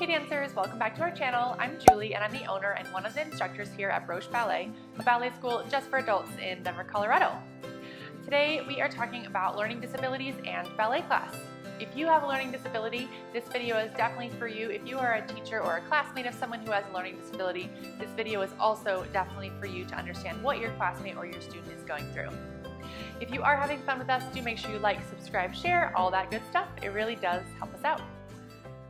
Hey dancers, welcome back to our channel. I'm Julie and I'm the owner and one of the instructors here at Broche Ballet, a ballet school just for adults in Denver, Colorado. Today we are talking about learning disabilities and ballet class. If you have a learning disability, this video is definitely for you. If you are a teacher or a classmate of someone who has a learning disability, this video is also definitely for you to understand what your classmate or your student is going through. If you are having fun with us, do make sure you like, subscribe, share, all that good stuff. It really does help us out.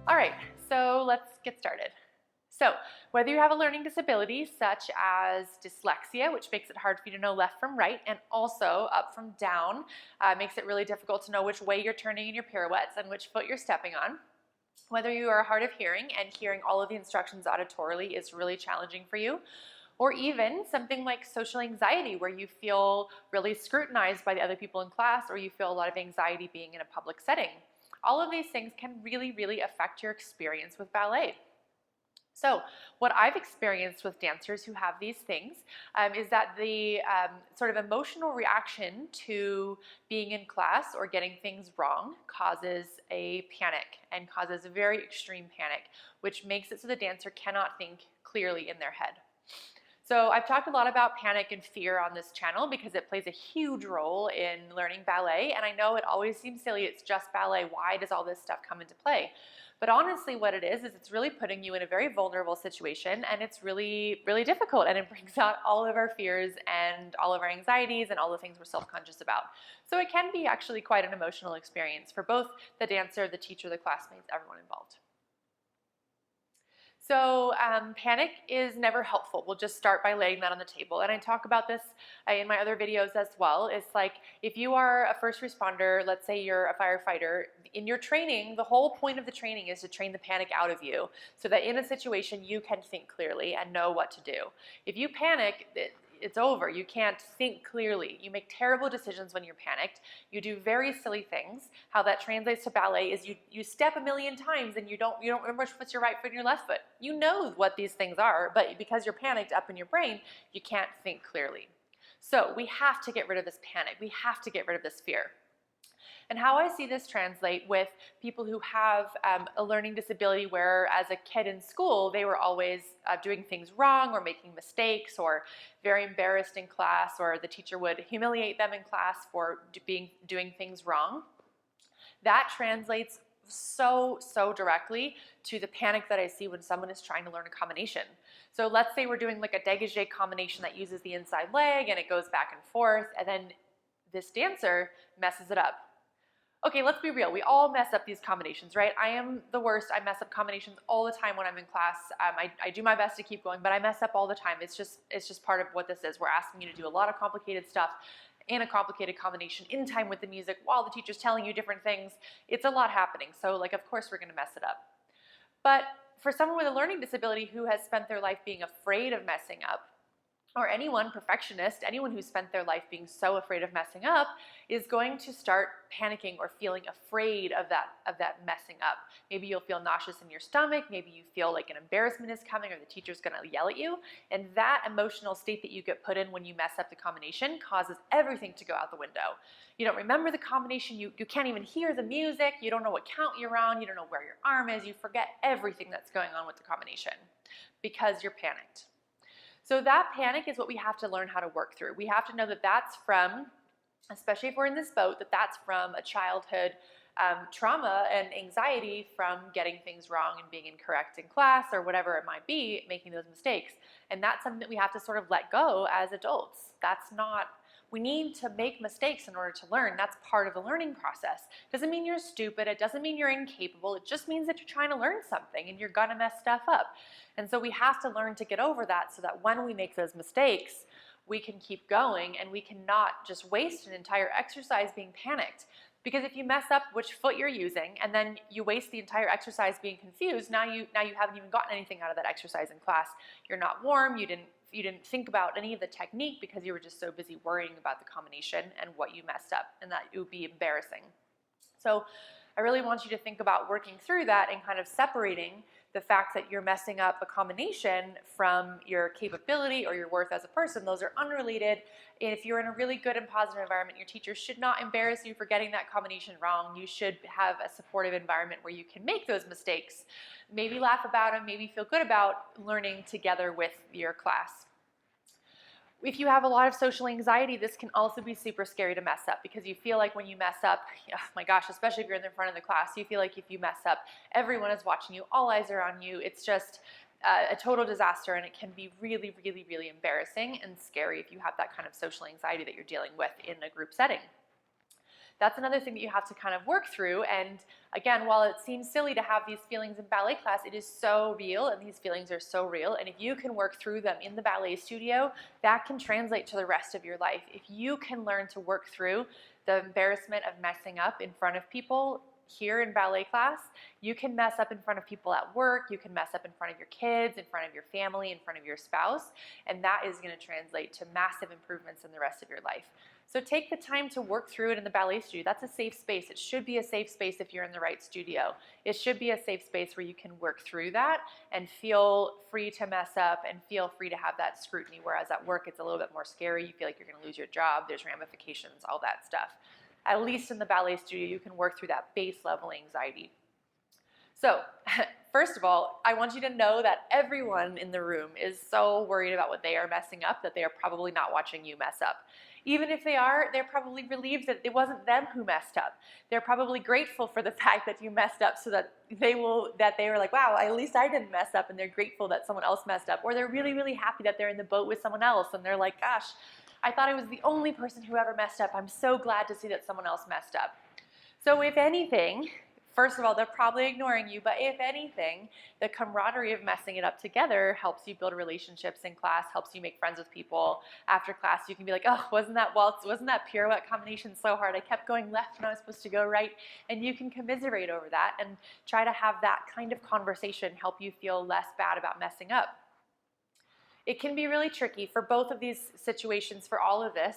All right, so let's get started. So whether you have a learning disability such as dyslexia, which makes it hard for you to know left from right, and also up from down, makes it really difficult to know which way you're turning in your pirouettes and which foot you're stepping on. Whether you are hard of hearing and hearing all of the instructions auditorily is really challenging for you, or even something like social anxiety where you feel really scrutinized by the other people in class, or you feel a lot of anxiety being in a public setting. All of these things can really affect your experience with ballet. So what I've experienced with dancers who have these things is that the sort of emotional reaction to being in class or getting things wrong causes a panic and causes a very extreme panic, which makes it so the dancer cannot think clearly in their head. So I've talked a lot about panic and fear on this channel because it plays a huge role in learning ballet, and I know it always seems silly, it's just ballet, why does all this stuff come into play? But honestly what it is it's really putting you in a very vulnerable situation, and it's really difficult, and it brings out all of our fears and all of our anxieties and all the things we're self-conscious about. So it can be actually quite an emotional experience for both the dancer, the teacher, the classmates, everyone involved. So panic is never helpful. We'll just start by laying that on the table. And I talk about this in my other videos as well. It's like if you are a first responder, let's say you're a firefighter, in your training, the whole point of the training is to train the panic out of you so that in a situation you can think clearly and know what to do. If you panic, it's over. You can't think clearly. You make terrible decisions when you're panicked. You do very silly things. How that translates to ballet is you step a million times and you don't remember which foot's your right foot and your left foot. You know what these things are, but because you're panicked up in your brain, you can't think clearly. So we have to get rid of this panic. We have to get rid of this fear. And how I see this translate with people who have a learning disability where as a kid in school they were always doing things wrong or making mistakes or very embarrassed in class, or the teacher would humiliate them in class for doing things wrong. That translates so directly to the panic that I see when someone is trying to learn a combination. So let's say we're doing like a dégagé combination that uses the inside leg and it goes back and forth, and then this dancer messes it up. Okay, let's be real. We all mess up these combinations, right? I am the worst. I mess up combinations all the time when I'm in class. I do my best to keep going, but I mess up all the time. It's just part of what this is. We're asking you to do a lot of complicated stuff in a complicated combination in time with the music while the teacher's telling you different things. It's a lot happening. So like, of course we're gonna mess it up. But for someone with a learning disability who has spent their life being afraid of messing up, or anyone, perfectionist, anyone who's spent their life being so afraid of messing up is going to start panicking or feeling afraid of that messing up. Maybe you'll feel nauseous in your stomach, maybe you feel like an embarrassment is coming or the teacher's gonna yell at you, and that emotional state that you get put in when you mess up the combination causes everything to go out the window. You don't remember the combination, you can't even hear the music, you don't know what count you're on, you don't know where your arm is, you forget everything that's going on with the combination because you're panicked. So that panic is what we have to learn how to work through. We have to know that that's from, especially if we're in this boat, that that's from a childhood trauma and anxiety from getting things wrong and being incorrect in class or whatever it might be, making those mistakes. And that's something that we have to sort of let go as adults. That's not, we need to make mistakes in order to learn. That's part of the learning process. Doesn't mean you're stupid. It doesn't mean you're incapable. It just means that you're trying to learn something and you're gonna mess stuff up. And so we have to learn to get over that so that when we make those mistakes, we can keep going and we cannot just waste an entire exercise being panicked. Because if you mess up which foot you're using and then you waste the entire exercise being confused, now you haven't even gotten anything out of that exercise in class. You're not warm, you didn't think about any of the technique because you were just so busy worrying about the combination and what you messed up, and that it would be embarrassing. So I really want you to think about working through that and kind of separating the fact that you're messing up a combination from your capability or your worth as a person, those are unrelated. And if you're in a really good and positive environment, your teacher should not embarrass you for getting that combination wrong. You should have a supportive environment where you can make those mistakes, maybe laugh about them, maybe feel good about learning together with your class. If you have a lot of social anxiety, this can also be super scary to mess up, because you feel like when you mess up, oh my gosh, especially if you're in the front of the class, you feel like if you mess up, everyone is watching you, all eyes are on you. It's just a total disaster, and it can be really, really, really embarrassing and scary if you have that kind of social anxiety that you're dealing with in a group setting. That's another thing that you have to kind of work through. And again, while it seems silly to have these feelings in ballet class, it is so real, and these feelings are so real. And if you can work through them in the ballet studio, that can translate to the rest of your life. If you can learn to work through the embarrassment of messing up in front of people here in ballet class, you can mess up in front of people at work, you can mess up in front of your kids, in front of your family, in front of your spouse, and that is going to translate to massive improvements in the rest of your life. So take the time to work through it in the ballet studio. That's a safe space. It should be a safe space if you're in the right studio. It should be a safe space where you can work through that and feel free to mess up and feel free to have that scrutiny, whereas at work it's a little bit more scary. You feel like you're going to lose your job, there's ramifications, all that stuff. At least in the ballet studio, you can work through that base level anxiety. So, first of all, I want you to know that everyone in the room is so worried about what they are messing up that they are probably not watching you mess up. Even if they are, they're probably relieved that it wasn't them who messed up. They're probably grateful for the fact that you messed up, so that they were like, wow, at least I didn't mess up, and they're grateful that someone else messed up. Or they're really, really happy that they're in the boat with someone else, and they're like, gosh, I thought I was the only person who ever messed up. I'm so glad to see that someone else messed up. So if anything, first of all, they're probably ignoring you, but if anything, the camaraderie of messing it up together helps you build relationships in class, helps you make friends with people. After class, you can be like, oh, wasn't that waltz, wasn't that pirouette combination so hard? I kept going left when I was supposed to go right. And you can commiserate over that and try to have that kind of conversation help you feel less bad about messing up. It can be really tricky for both of these situations, for all of this,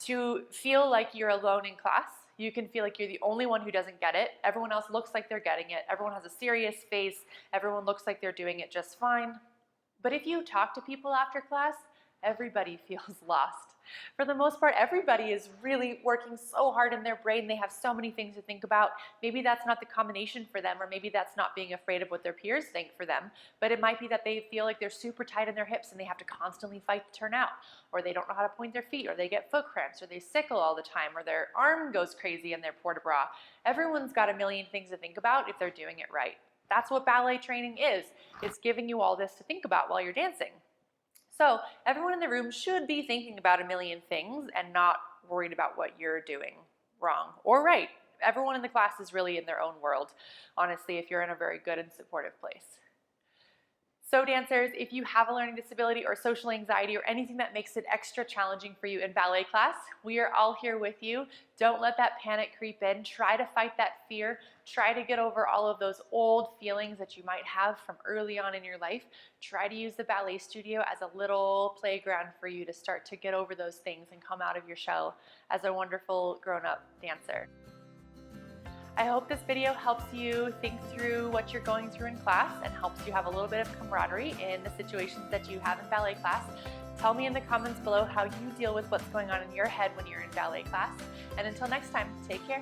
to feel like you're alone in class. You can feel like you're the only one who doesn't get it. Everyone else looks like they're getting it. Everyone has a serious face. Everyone looks like they're doing it just fine. But if you talk to people after class, everybody feels lost. For the most part, everybody is really working so hard in their brain. They have so many things to think about. Maybe that's not the combination for them, or maybe that's not being afraid of what their peers think for them, but it might be that they feel like they're super tight in their hips and they have to constantly fight to turn out, or they don't know how to point their feet, or they get foot cramps, or they sickle all the time, or their arm goes crazy in their port-de-bras. Everyone's got a million things to think about if they're doing it right. That's what ballet training is. It's giving you all this to think about while you're dancing. So everyone in the room should be thinking about a million things and not worried about what you're doing wrong or right. Everyone in the class is really in their own world, honestly, if you're in a very good and supportive place. So dancers, if you have a learning disability or social anxiety or anything that makes it extra challenging for you in ballet class, we are all here with you. Don't let that panic creep in. Try to fight that fear. Try to get over all of those old feelings that you might have from early on in your life. Try to use the ballet studio as a little playground for you to start to get over those things and come out of your shell as a wonderful grown-up dancer. I hope this video helps you think through what you're going through in class and helps you have a little bit of camaraderie in the situations that you have in ballet class. Tell me in the comments below how you deal with what's going on in your head when you're in ballet class. And until next time, take care.